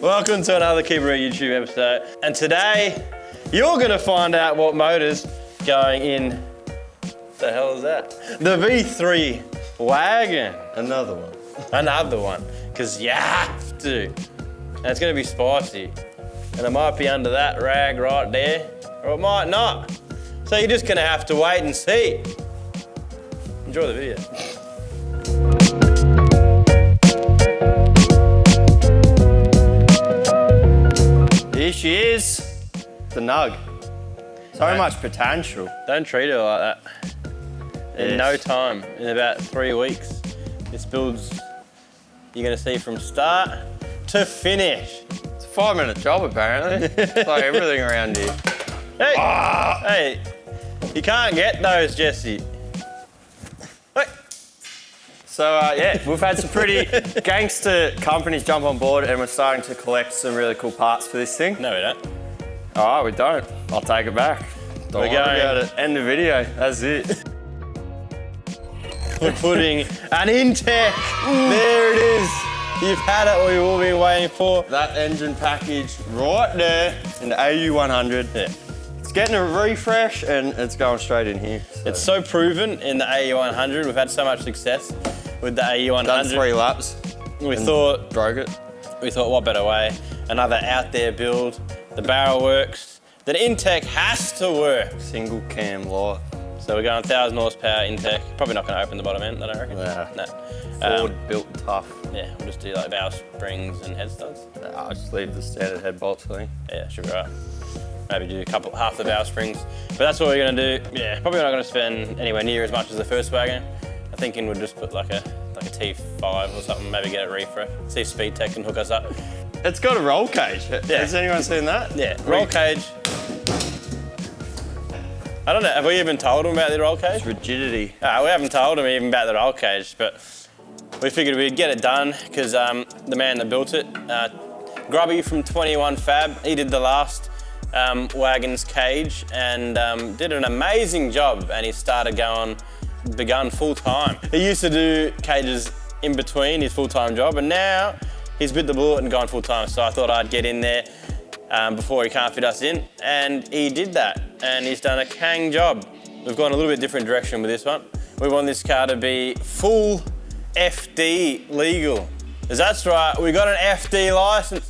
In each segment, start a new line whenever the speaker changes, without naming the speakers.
Welcome to another Keeper Reet YouTube episode. And today, you're gonna find out what motor's going in, the hell is that? The V3 wagon.
Another one.
Another one, because you have to. And it's gonna be spicy. And it might be under that rag right there, or it might not. So you're just gonna have to wait and see. Enjoy the video. Here she is, the Nug.
So much potential.
Don't treat her like that. In no time, in about 3 weeks, this build's, you're gonna see from start to finish.
It's a 5-minute job apparently. It's like everything around here.
Hey, hey, you can't get those, Jesse. Hey.
So yeah, we've had some pretty gangster companies jump on board and we're starting to collect some really cool parts for this thing.
No, we don't.
All right, we don't. I'll take it back. Don't worry about it. End the video, that's it.
We're putting an Intech. There it is. You've had it, we've all been waiting for.
That engine package right there in the AU100.
Yeah.
It's getting a refresh and it's going straight in here. So.
It's so proven in the AU100. We've had so much success with the AU100.
Done 3 laps.
We thought,
broke it.
We thought, what better way? Another out there build. The barrel works. The Intech has to work.
Single cam light.
So we're going 1,000 horsepower Intech. Probably not going to open the bottom end, I don't reckon.
Nah.
No.
Ford built tough.
Yeah, we'll just do like valve springs and head studs.
Nah, I'll just leave the standard head bolts, I think.
Yeah, should be right. Maybe do half the valve springs. But that's what we're going to do. Yeah, probably not going to spend anywhere near as much as the first wagon. I'm thinking we'll just put like a T5 or something, maybe get it refreshed. See if Speed Tech can hook us up.
It's got a roll cage. Yeah. Has anyone seen that?
Yeah, roll cage. I don't know, have we even told them about the roll cage?
It's rigidity.
We haven't told them even about the roll cage, but we figured we'd get it done because the man that built it, Grubby from 21 Fab, he did the last wagon's cage and did an amazing job, and he begun full time. He used to do cages in between his full-time job, and now he's bit the bullet and gone full time, so I thought I'd get in there before he can't fit us in, and he did that, and he's done a kang job. We've gone a little bit different direction with this one. We want this car to be full FD legal. Because that's right, we got an FD license.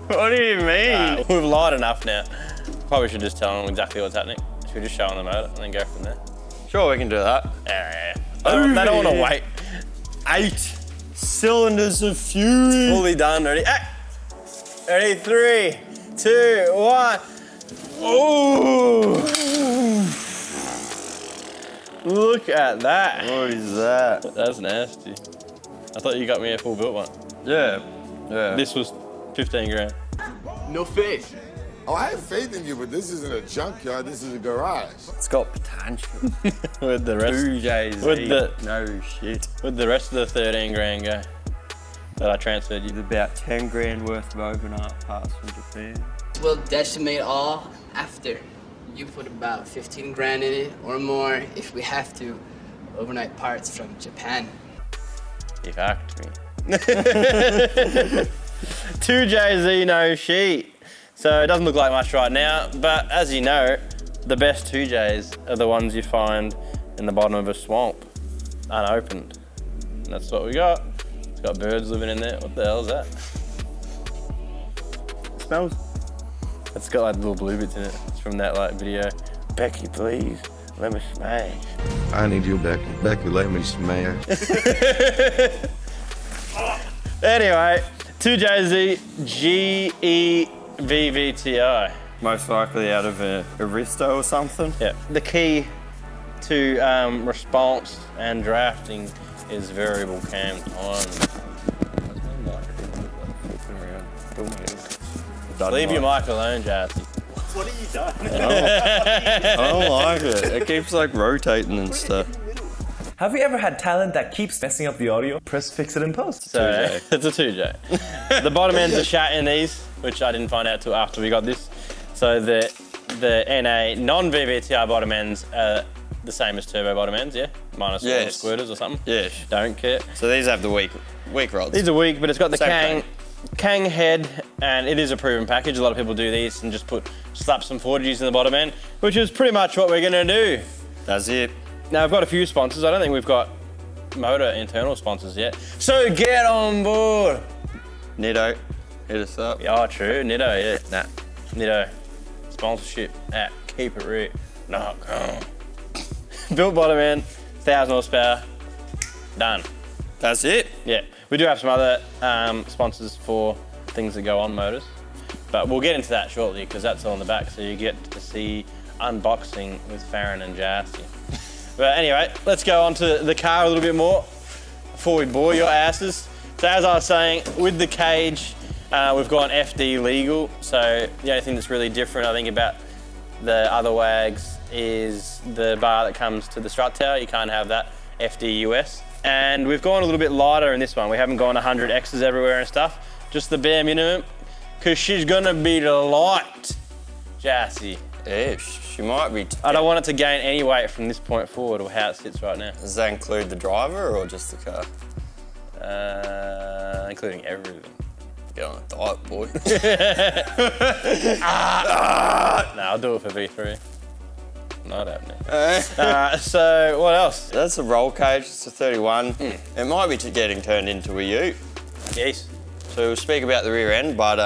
What do you mean?
We've lied enough now. Probably should just tell them exactly what's happening. Should we just show them the motor and then go from there?
Sure, we can do that.
Yeah. They don't want to wait.
8 cylinders of fury.
Fully done, ready? Ready, 3, 2, 1. Ooh! Look at that.
What is that?
That's nasty. I thought you got me a full built one.
Yeah, yeah.
This was 15 grand.
No faith.
Oh, I have faith in you, but this isn't a junkyard, this is a garage.
It's got potential.
With the rest.
2JZ. No shit.
With the rest of the 13 grand go that I transferred you.
With about 10 grand worth of overnight parts from Japan.
We'll decimate all after. You put about 15 grand in it or more if we have to. Overnight parts from Japan.
You fucked me. 2JZ no sheet. So it doesn't look like much right now, but as you know, the best 2Js are the ones you find in the bottom of a swamp, unopened. And that's what we got. It's got birds living in there. What the hell is that?
It smells.
It's got like little blue bits in it. It's from that like video. Becky, please, let me smash.
I need you, Becky. Becky, let me smash.
Anyway, 2JZ GE VVTI.
Most likely out of a Aristo or something.
Yeah. The key to response and drafting is variable cam time. Leave your mic alone, Jazzy.
What have you done?
I don't like it. It keeps like rotating and stuff.
Have you ever had talent that keeps messing up the audio? Press fix it in post.
So, it's a 2J. The bottom ends are shat in these, which I didn't find out till after we got this. So the NA non-VVTI bottom ends are the same as turbo bottom ends, yeah? Minus all the squirters or something.
Yes.
Don't care.
So these have the weak weak rods.
These are weak, but it's got the
Same
Kang head, and it is a proven package. A lot of people do these and just slap some 40s in the bottom end, which is pretty much what we're gonna do.
That's it.
Now, I've got a few sponsors. I don't think we've got motor internal sponsors yet. So get on board.
Nitto, hit us up.
Yeah, true. Nitto, yeah. Nah. Nitto. Sponsorship at keepitreet.com. Built bottom end, 1,000 horsepower. Done.
That's it.
Yeah. We do have some other sponsors for things that go on motors, but we'll get into that shortly because that's all on the back, so you get to see unboxing with Farron and Jassy. But anyway, let's go on to the car a little bit more before we bore your asses. So as I was saying, with the cage, we've gone FD legal. So the only thing that's really different, I think, about the other Wags is the bar that comes to the strut tower. You can't have that FD US. And we've gone a little bit lighter in this one. We haven't gone 100 X's everywhere and stuff, just the bare minimum, because she's gonna be light, Jassy.
Yeah, she might be.
I don't want it to gain any weight from this point forward or how it sits right now.
Does that include the driver or just the car?
Including everything.
Get on a diet, boy.
No, I'll do it for V3. Not happening. So what else?
That's a roll cage, it's a 31. It might be getting turned into a ute.
Yes.
So we'll speak about the rear end, but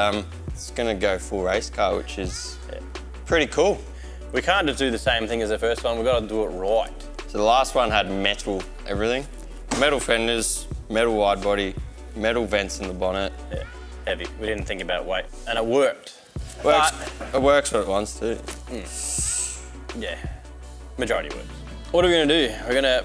it's gonna go full race car, which is pretty cool.
We can't just do the same thing as the first one, we've got to do it right.
So the last one had metal everything. Metal fenders, metal wide body, metal vents in the bonnet.
Yeah, heavy. We didn't think about weight, and it worked.
It works what it wants to.
Yeah, majority works. What are we gonna do? We're gonna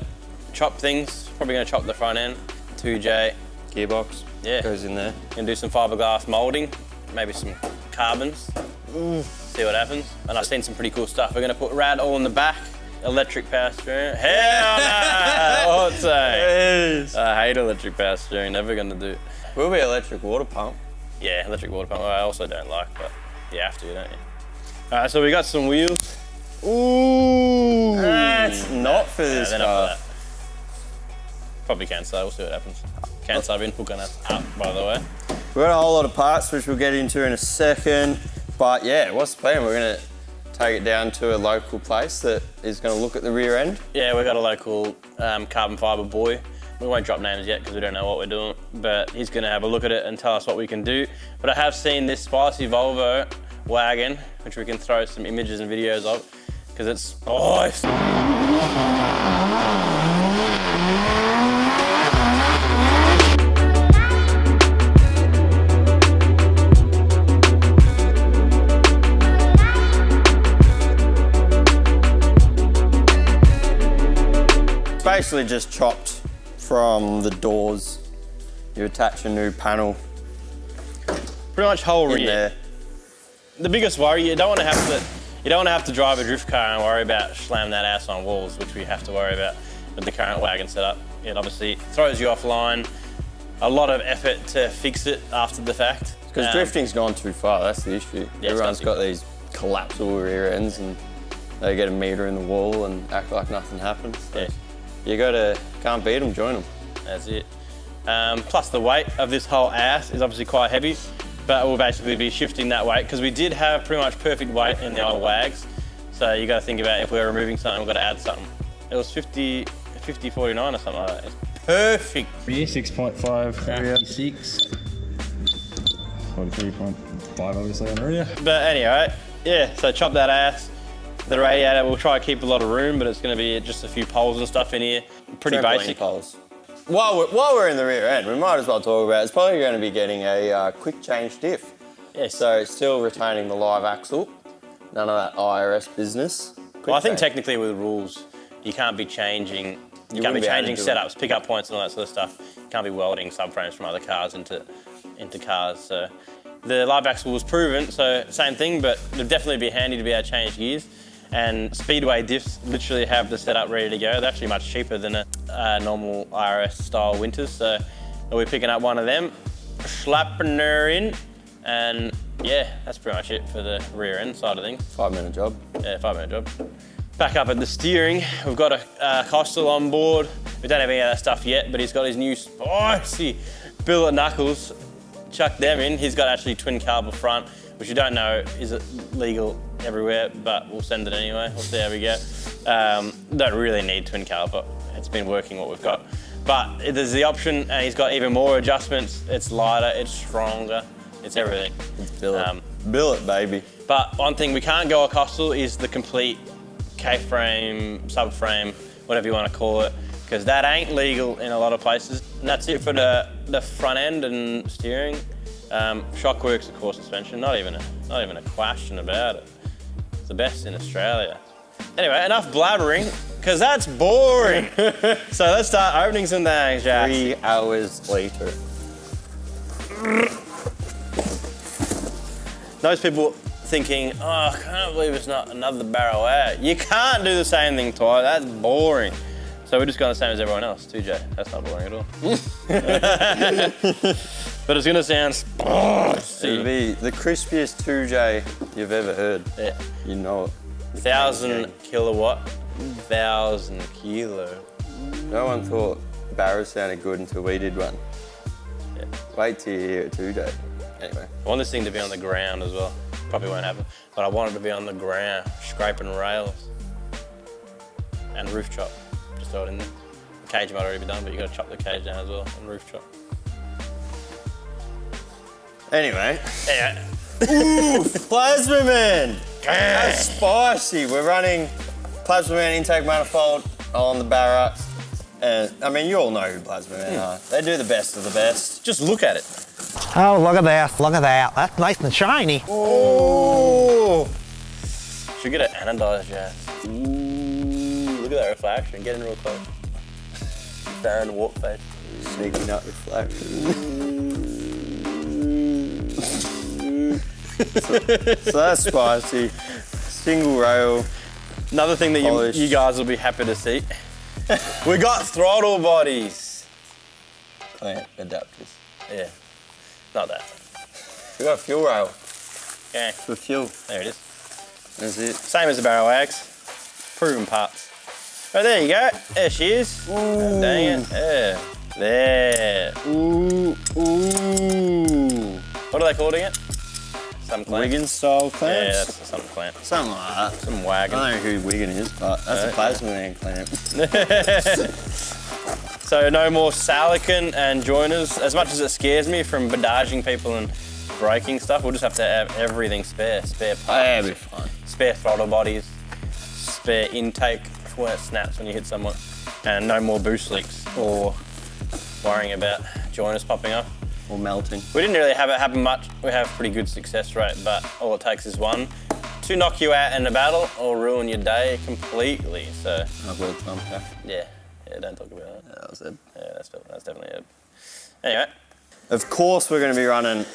chop things, probably gonna chop the front end, 2J.
Gearbox, goes in there.
Gonna do some fiberglass molding, maybe some carbons, see what happens. And I've seen some pretty cool stuff. We're gonna put rad all in the back, electric power steering. Hell no! I hate electric power steering, never gonna do it.
Will be electric water pump.
Yeah, electric water pump, I also don't like, but you have to, don't you? All right, so we got some wheels. Ooh!
That's not for this
they're
car.
not for that. Probably can sub, we'll see what happens. Can sub in, hook on us up, by the way.
We've got a whole lot of parts, which we'll get into in a second. But yeah, what's the plan? We're gonna take it down to a local place that is gonna look at the rear end.
Yeah, we've got a local carbon fibre boy. We won't drop names yet because we don't know what we're doing, but he's gonna have a look at it and tell us what we can do. But I have seen this spicy Volvo wagon, which we can throw some images and videos of, because it's nice.
Basically just chopped from the doors. You attach a new panel
Pretty much whole
in
rear.
there.
The biggest worry, you don't want to have to drive a drift car and worry about slamming that ass on walls, which we have to worry about with the current wagon setup. It obviously throws you offline. A lot of effort to fix it after the fact.
Because drifting's gone too far, that's the issue.
Yeah,
Everyone's got these collapsible rear ends and they get a meter in the wall and act like nothing happens. So
Yeah.
you can't beat them, join them.
That's it. Plus the weight of this whole ass is obviously quite heavy, but we'll basically be shifting that weight because we did have pretty much perfect weight in the old Wags. So you got to think about if we're removing something, we've got to add something. It was 50-49 or something like that. It's perfect.
Rear 6.5, rear 6. 43.5 obviously on the rear.
But anyway, yeah, so chop that ass. The radiator, we'll try to keep a lot of room, but it's going to be just a few poles and stuff in here. Pretty
Trampoline
basic.
poles. While we're in the rear end, we might as well talk about, it's probably going to be getting a quick change diff.
Yes.
So still retaining the live axle, none of that IRS business.
Well, I think technically with rules, you can't be changing, you can't be changing setups, pickup points and all that sort of stuff. You can't be welding subframes from other cars into cars. So the live axle was proven, so same thing, but it'd definitely be handy to be able to change gears. And Speedway diffs literally have the setup ready to go. They're actually much cheaper than a normal IRS style Winters. So we're picking up one of them, slapping her in, and yeah, that's pretty much it for the rear end side of things.
5-minute job.
Yeah, 5-minute job. Back up at the steering, we've got a Costal on board. We don't have any of that stuff yet, but he's got his new spicy billet knuckles, chuck them in. He's got actually twin carb front, which you don't know is legal everywhere, but we'll send it anyway. We'll see how we go. Don't really need twin carb, but it's been working what we've got. But there's the option, and he's got even more adjustments. It's lighter, it's stronger, it's everything.
It's billet. Billet, baby.
But one thing we can't go Acoustal is the complete K-frame, subframe, whatever you want to call it, because that ain't legal in a lot of places. And that's it for the front end and steering. Shockworks, of course, suspension. Not even a question about it. It's the best in Australia. Anyway, enough blabbering, because that's boring. So let's start opening some things, Jack.
3 hours later.
Those people thinking, oh, I can't believe it's not another barrel out. You can't do the same thing twice, that's boring. So we're just going the same as everyone else, 2J. That's not boring at all. But it's gonna sound spicy.
It'll be the crispiest 2J you've ever heard.
Yeah.
You know it.
1,000 kilowatt, 1,000 kilo.
No one thought barrels sounded good until we did one.
Yeah.
Wait till you hear a 2J. Anyway.
I want this thing to be on the ground as well. Probably won't happen, but I want it to be on the ground, scraping rails. And roof chop, just throw it in there. The cage might already be done, but you gotta chop the cage down as well, and roof chop.
Anyway.
Yeah.
Ooh, Plasma Man! That's spicy. We're running Plasma Man intake manifold on the Barra. And, I mean, you all know who Plasma Man are. They do the best of the best.
Just look at it.
Oh, look at that, look at that. That's nice and shiny.
Oh!
Should get it anodized, yeah. Ooh, look at that reflection. Get in real close. Darren warp face.
Sneaking up reflection. So that's spicy. Single rail.
Another thing that you guys will be happy to see. We got throttle bodies.
Clamp adapters.
Yeah, not that.
We got a fuel rail
Yeah,
for fuel.
there it is.
That's it.
Same as the Barrel Wagz. Proven parts. Oh, there you go. There she is. Oh, dang it. Yeah. There. Ooh, ooh. What are they calling it? Some clamp.
Wigan style clamps?
Yeah, that's some clamp.
Something like that.
Some wagon.
I don't know who Wigan is, but that's a Plasma Man clamp.
So no more silicone and joiners. As much as it scares me from badaging people and breaking stuff, we'll just have to have everything spare. Spare parts.
Yeah, it'll be fine.
Spare throttle bodies. Spare intake for when it snaps when you hit someone. And no more boost leaks or worrying about joiners popping up.
Or melting.
We didn't really have it happen much. We have pretty good success rate, but all it takes is one to knock you out in a battle or ruin your day completely. So
I've got a thumb pack.
yeah, don't talk about that.
Yeah, that was it.
Yeah, that's definitely it. Anyway,
Of course, we're going to be running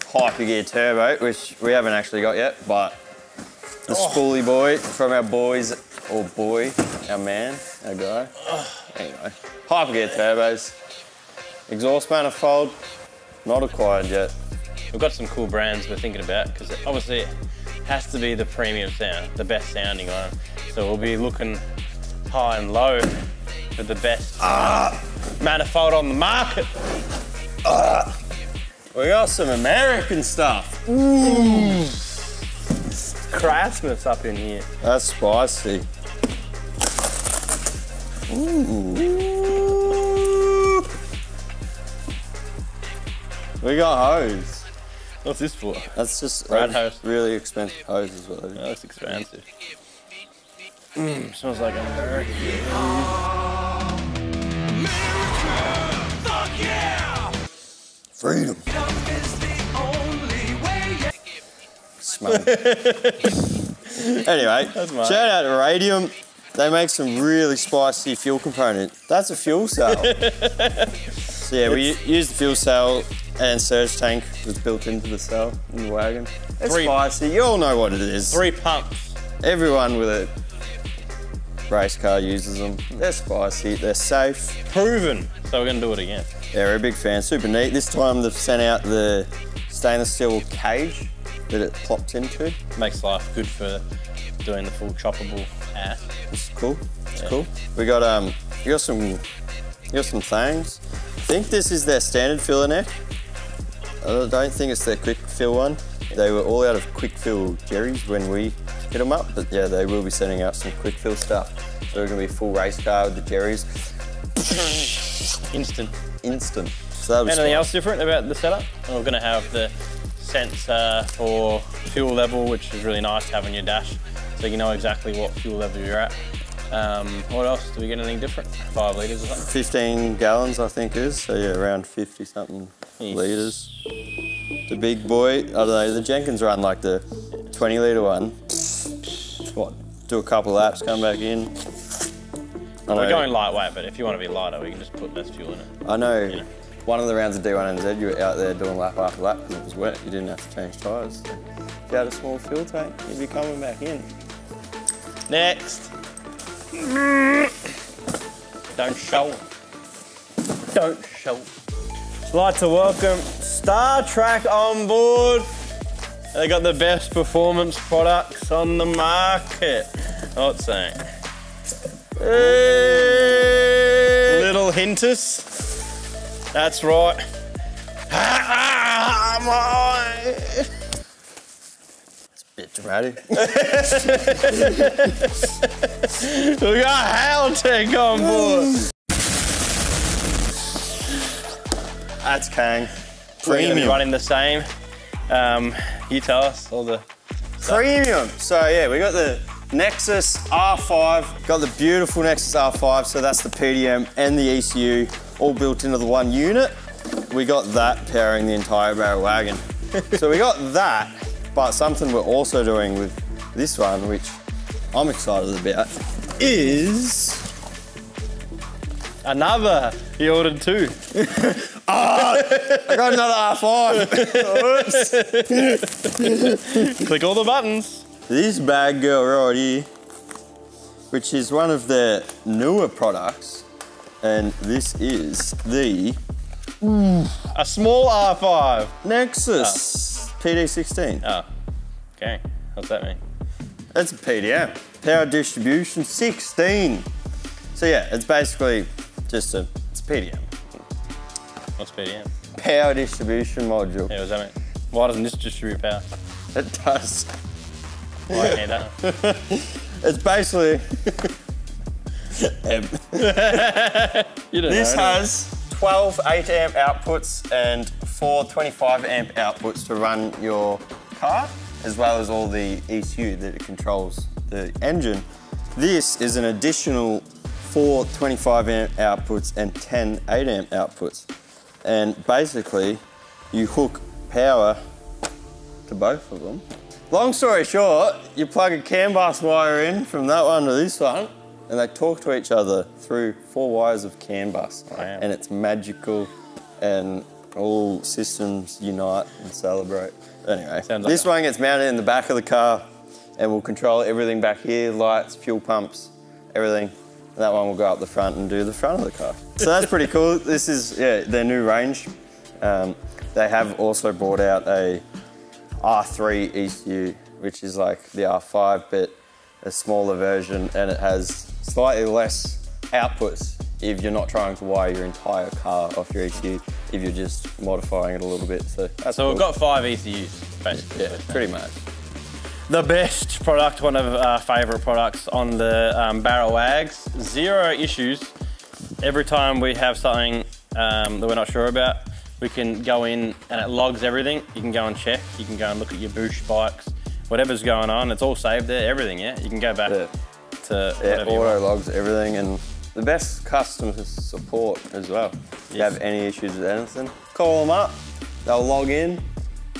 Hypergear Turbo, which we haven't actually got yet, but the spoolie boy from our boys, or boy, our man, our guy. Anyway, Hypergear Turbos, exhaust manifold, not acquired yet.
we've got some cool brands we're thinking about because obviously it has to be the premium sound, the best sounding one. So we'll be looking high and low for the best manifold on the market.
We got some American stuff.
Ooh. Christmas up in here.
That's spicy. Ooh. We got hose.
What's this for?
That's just
Rad
a
hose.
really expensive hose is what it is.
That looks expensive. Smells like America.
Freedom. Smell. Anyway, shout out to Radium. They make some really spicy fuel component. That's a fuel cell. So yeah, we use the fuel cell and surge tank was built into the cell in the wagon. It's spicy. You all know what it is.
3 pumps.
Everyone with a race car uses them. They're spicy. They're safe.
Proven. So we're gonna do it again.
Yeah, we're a big fan. Super neat. This time they've sent out the stainless steel cage that it plops into.
Makes life good for doing the full choppable ass.
It's cool. It's cool. We got some things. think this is their standard filler neck. I don't think it's their quick fill one. They were all out of quick fill Jerry's when we hit them up, but yeah, they will be sending out some quick fill stuff. So we're gonna be full race car with the Jerry's.
Instant.
Instant. So that'll be
Anything
smart.
else different about the setup? We're gonna have the sensor for fuel level, which is really nice to have on your dash, so you know exactly what fuel level you're at. What else? Do we get anything different? 5 litres or something?
15 gallons, I think it is. So yeah, around 50 something litres. The big boy, I don't know, the Jenkins run like the 20 litre one. What? Do a couple laps, come back in.
We're going lightweight, but if you want to be lighter, we can just put less fuel in it.
I know. One of the rounds of D1NZ, you were out there doing lap after lap because it was wet. You didn't have to change tyres. So if you had a small fuel tank, you'd be coming back in.
Next. Don't show it. Don't show it. I'd like to welcome Star Trek on board. They got the best performance products on the market. What's saying? Little hinters. That's right.
It's a bit dramatic.
We got Haltech on board.
That's Kang.
We're gonna be
Premium.
running the same. You tell us all the
Premium. So yeah, we got the Nexus R5. Got the beautiful Nexus R5. So that's the PDM and the ECU all built into the one unit. We got that powering the entire barrel wagon. So we got that, but something we're also doing with this one, which I'm excited about, is
another. He ordered 2.
I got another R5. Oops.
Click all the buttons.
This bad girl right here, which is one of their newer products, and this is the
A small R5.
Nexus PD16.
Oh, okay. What's that mean?
That's a PDM. Power distribution 16. So yeah, it's basically just it's PDM.
What's PDM?
Power distribution module.
Yeah, what's that mean? Why doesn't this distribute power?
It does.
Why do you need that?
It's basically.
You don't
This
know.
has 12 8 amp outputs and 4 25 amp outputs to run your car, as well as all the ECU that it controls the engine. This is an additional 4 25 amp outputs and 10 8 amp outputs. And basically, you hook power to both of them. Long story short, you plug a CAN bus wire in from that one to this one, and they talk to each other through 4 wires of CAN bus.
Wow.
And it's magical, and all systems unite and celebrate. Anyway,
Sounds like
this
a-
one gets mounted in the back of the car, and we'll control everything back here, lights, fuel pumps, everything. And that one will go up the front and do the front of the car. So that's pretty cool. This is, yeah, their new range. They have also brought out a R3 ECU, which is like the R5, but a smaller version, and it has slightly less outputs if you're not trying to wire your entire car off your ECU, if you're just modifying it a little bit. So that's
So
cool.
we've got 5 ECUs, basically.
Yeah, pretty much.
The best product, one of our favourite products on the Barrel Wags. 0 issues. Every time we have something that we're not sure about, we can go in and it logs everything. You can go and check. You can go and look at your boost spikes, whatever's going on. It's all saved there, everything, yeah? You can go back to
Yeah,
whatever you
auto
want.
logs everything, and the best customer support as well. If you have any issues with anything, call them up. They'll log in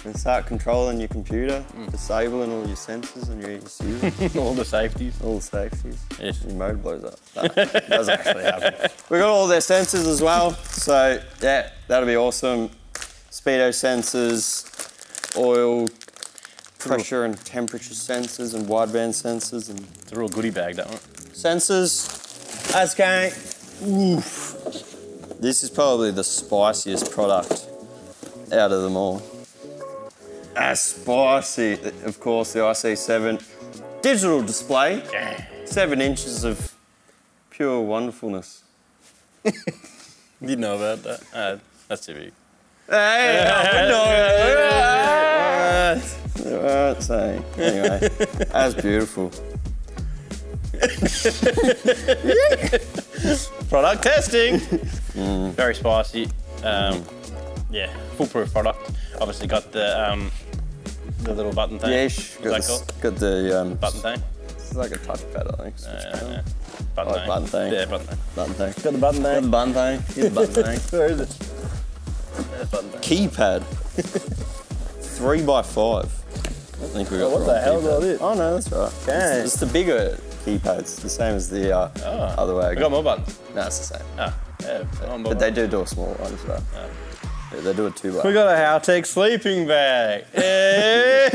and start controlling your computer, disabling all your sensors and your ECU,
All the safeties.
all the safeties.
Yes.
Your motor blows up. No, it does actually happen. We got all their sensors as well, so yeah, that'll be awesome. Speedo sensors, oil, pressure and temperature sensors, and wideband sensors, and
It's a real goodie bag, that one.
sensors. That's going. Oof. This is probably the spiciest product out of them all. That's spicy. Of course, the IC7 digital display. 7 inches of pure wonderfulness.
You didn't know about that? That's too big.
Hey, Alright, so anyway, that's beautiful.
Product testing. Very spicy. Yeah, foolproof product. Obviously got the little button thing.
Yes, got the
button thing.
It's like a touchpad, I think.
Yeah. Button thing.
Button thing.
Yeah, button thing.
Button thing.
Got the button
Got
thing.
the button thing. Here's the button thing.
Where is it? There's button thing.
Keypad. 3x5. I think we got
What the hell is all this?
Oh no, that's right.
Okay.
It's the bigger keypads, the same as the other
We
wagon.
got more buttons.
No, it's the same.
Oh, yeah.
But they do a small one as well. Yeah, they do a 2x.
We got a Haltech sleeping bag. Yeah.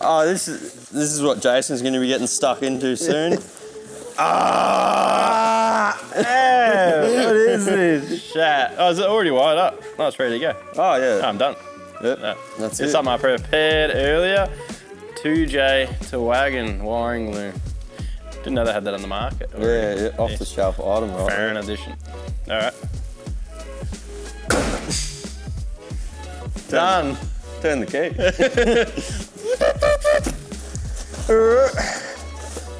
Oh, this is what Jason's going to be getting stuck into soon.
What is this? Chat. Oh, is it already wired up? Oh, it's ready to go.
Oh yeah.
I'm done.
Yep.
No.
That's
It's
it.
something I prepared earlier. 2J to wagon wiring loom. Didn't know they had that on the market.
Yeah, off the shelf item, right?
Fair edition. All right. Done.
Turn the key.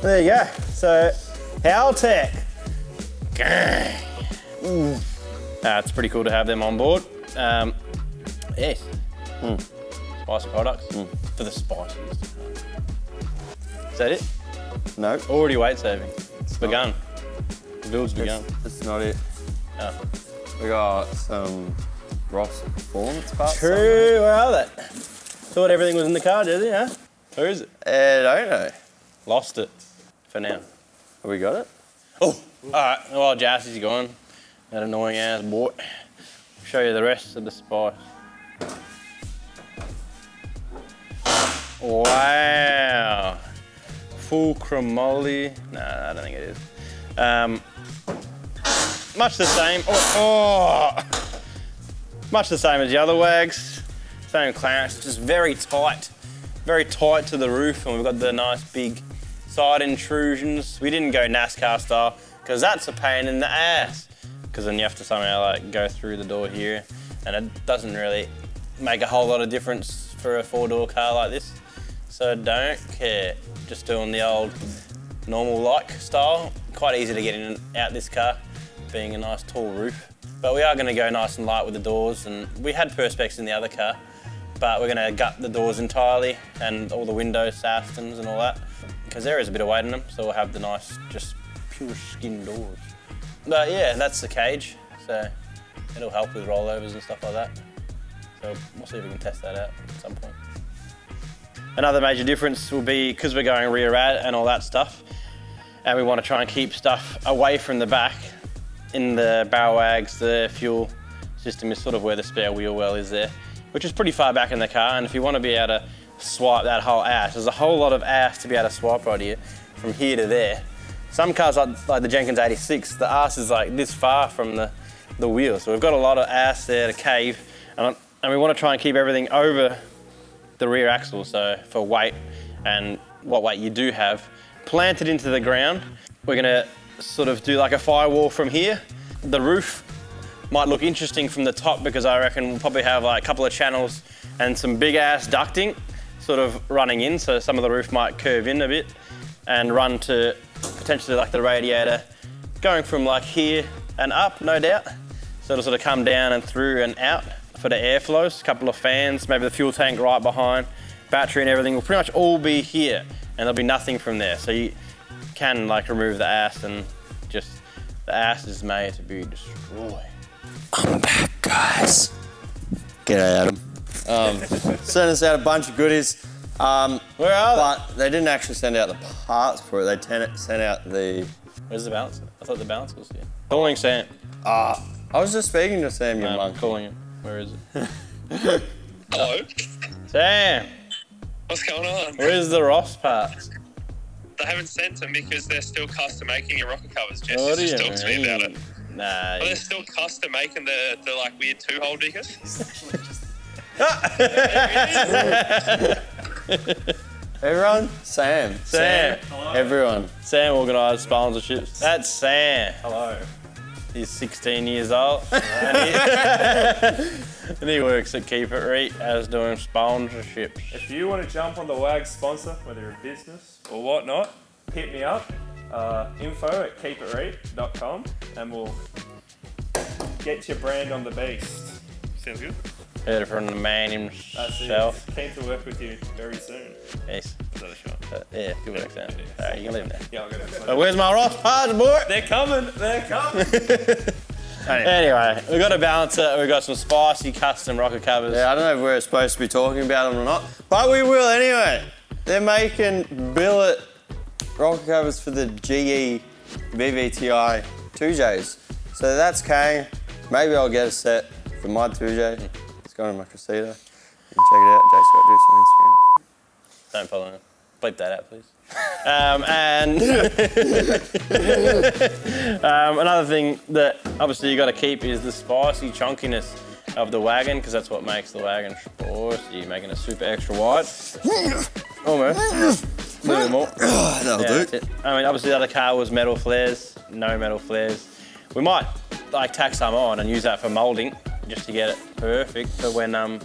There you go. So, Haltech. It's pretty cool to have them on board. Yes. Spicy products for the spiciest. Is that it?
No,
Already weight saving. It's begun. The build's begun.
that's not it.
Oh.
We got some Ross performance parts.
True. Where are they? Thought everything was in the car, Jesse, huh? Where is it?
I don't know.
Lost it. For now.
Have we got it?
Oh, alright. Well, Jesse's gone. That annoying ass boy. Show you the rest of the spice. Wow. Full chromoly. Nah, I don't think it is. Much the same. Much the same as the other wags. Same clearance, just very tight to the roof, and we've got the nice big side intrusions. We didn't go NASCAR style because that's a pain in the ass. Because then you have to somehow like go through the door here, and it doesn't really make a whole lot of difference for a 4-door car like this. So don't care. Just doing the old normal like style. Quite easy to get in and out this car, being a nice tall roof. But we are going to go nice and light with the doors, and we had perspex in the other car, but we're going to gut the doors entirely and all the windows, Sastons and all that, because there is a bit of weight in them, so we'll have the nice, just pure skin doors. But yeah, that's the cage, so it'll help with rollovers and stuff like that. So we'll see if we can test that out at some point. Another major difference will be, because we're going rear rad and all that stuff, and we want to try and keep stuff away from the back, in the barrel wags, the fuel system is sort of where the spare wheel well is there, which is pretty far back in the car, and if you want to be able to swipe that whole ass, there's a whole lot of ass to be able to swipe right here, from here to there. Some cars like the Jenkins 86, the ass is like this far from the wheel, so we've got a lot of ass there to cave, and we want to try and keep everything over the rear axle, so for weight and what weight you do have, planted into the ground. We're gonna sort of do like a firewall from here. The roof might look interesting from the top because I reckon we'll probably have like a couple of channels and some big ass ducting sort of running in, so some of the roof might curve in a bit and run to potentially like the radiator going from like here and up, no doubt. So it'll sort of come down and through and out for the airflows, a couple of fans, maybe the fuel tank right behind, battery and everything will pretty much all be here, and there'll be nothing from there. So you can like remove the ass, and just the ass is made to be destroyed.
I'm back, guys. G'day, Adam. Sent us out a bunch of goodies.
Where are they?
But they didn't actually send out the parts for it. They sent out the...
Where's the balancer? I thought the balancer was here. Calling Sam.
I was just speaking to Sam, you
I'm
monkey.
calling him. Where is it?
Hello.
Sam,
What's going on?
where's the Ross parts?
They haven't sent them because they're still custom making your rocker covers. Jess
What do
just
you
talked to me about it.
mean? Nah.
But they're still custom making the like weird 2-hole diggers.
Everyone? Sam.
Sam.
Everyone.
Sam organised sponsorships. That's Sam.
Hello.
He's 16 years old. and he works at Keep It Reet as doing sponsorships.
If you want to jump on the Wagz sponsor, whether you're a business or whatnot, hit me up. info@keepitrate.com and we'll get your brand on the beast. Sounds good?
Heard it from the man himself.
Keen to work with you very soon.
Yes.
Is that a shot?
Yeah, good work, Sam. Alright, you can leave now.
Yeah, I'll go down.
Where's my Ross Pards, boy?
They're coming. They're coming.
Anyway, we've got to balance it. We've got some spicy custom rocket covers.
Yeah, I don't know if we're supposed to be talking about them or not, but we will anyway. They're making billet rocket covers for the GE VVTI 2Js. So that's Kane. Maybe I'll get a set for my 2J. It's going in my Cressida. You can check it out, J Scott Juice on Instagram.
Don't follow me. Bleep that out, please. And another thing that obviously you got to keep is the spicy chunkiness of the wagon, because that's what makes the wagon spicy. Making it super extra wide. Almost. A little bit more.
That'll do.
I mean, obviously the other car was metal flares, no metal flares. We might like tack some on and use that for moulding, just to get it perfect for when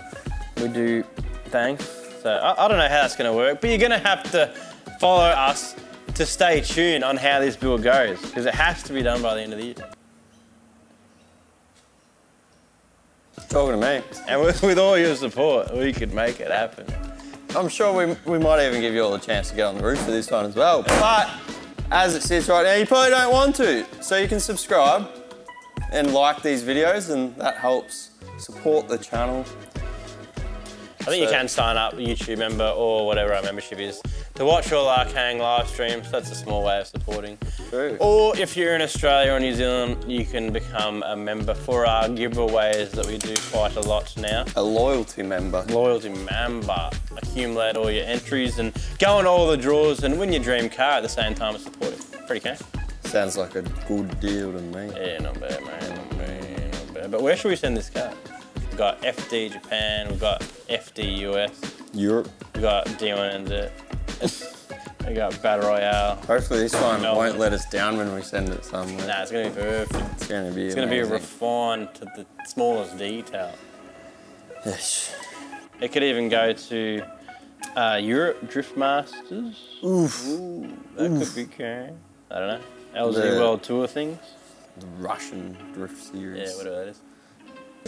we do things. So I don't know how that's going to work, but you're going to have to follow us to stay tuned on how this build goes, because it has to be done by the end of the year.
Talking to me.
And with all your support, we could make it happen.
I'm sure we might even give you all a chance to get on the roof for this one as well. But as it sits right now, you probably don't want to. So you can subscribe and like these videos, and that helps support the channel.
I think you can sign up, a YouTube member or whatever our membership is, to watch all our Kang live streams. That's a small way of supporting.
True.
Or if you're in Australia or New Zealand, you can become a member for our giveaways that we do quite a lot now.
A loyalty member.
Loyalty member. Accumulate all your entries and go on all the draws and win your dream car at the same time as supporting. Pretty keen.
Sounds like a good deal to me.
Yeah, not bad, man. Not bad. But where should we send this car? We've got FD Japan, we've got FD US.
Europe.
We've got D1NZ. We got Battle Royale.
Hopefully this one won't let us down when we send it somewhere.
Nah, it's going to be perfect.
It's going to be
It's going to be refined to the smallest detail.
Yes.
It could even go to Europe Drift Masters.
Oof.
Ooh, that could be cool. I don't know. LZ World Tour things.
The Russian Drift Series.
Yeah, whatever that is.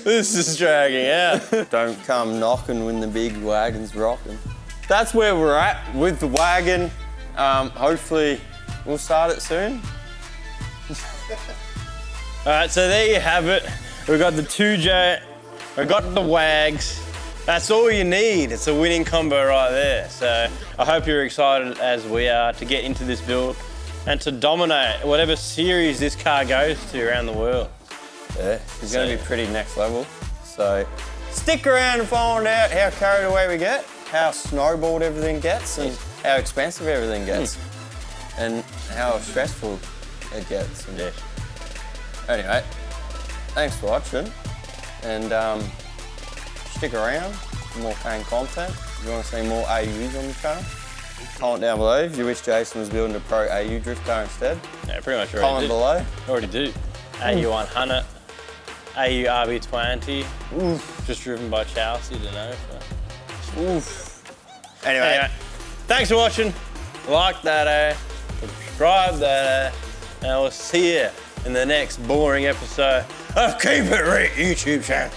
This is dragging out.
Don't come knocking when the big wagon's rocking. That's where we're at with the wagon. Hopefully we'll start it soon.
All right, so there you have it. We've got the 2J, we've got the Wagz. That's all you need. It's a winning combo right there. So I hope you're excited as we are to get into this build and to dominate whatever series this car goes to around the world.
Yeah, it's going to be pretty next level. So stick around and find out how carried away we get, how snowballed everything gets, and how expensive everything gets, and how stressful it gets. And anyway, thanks for watching, and stick around for more Kane content. If you want to see more AUs on the channel, comment down below. If you wish Jason was building a pro AU drift car instead,
yeah, pretty much already
comment below.
Already do. AU100, AU RB20, just driven by Chelsea to know. So.
Oof. Anyway,
thanks for watching. Like that, subscribe that, and we'll see you in the next boring episode of Keep It Reet YouTube channel.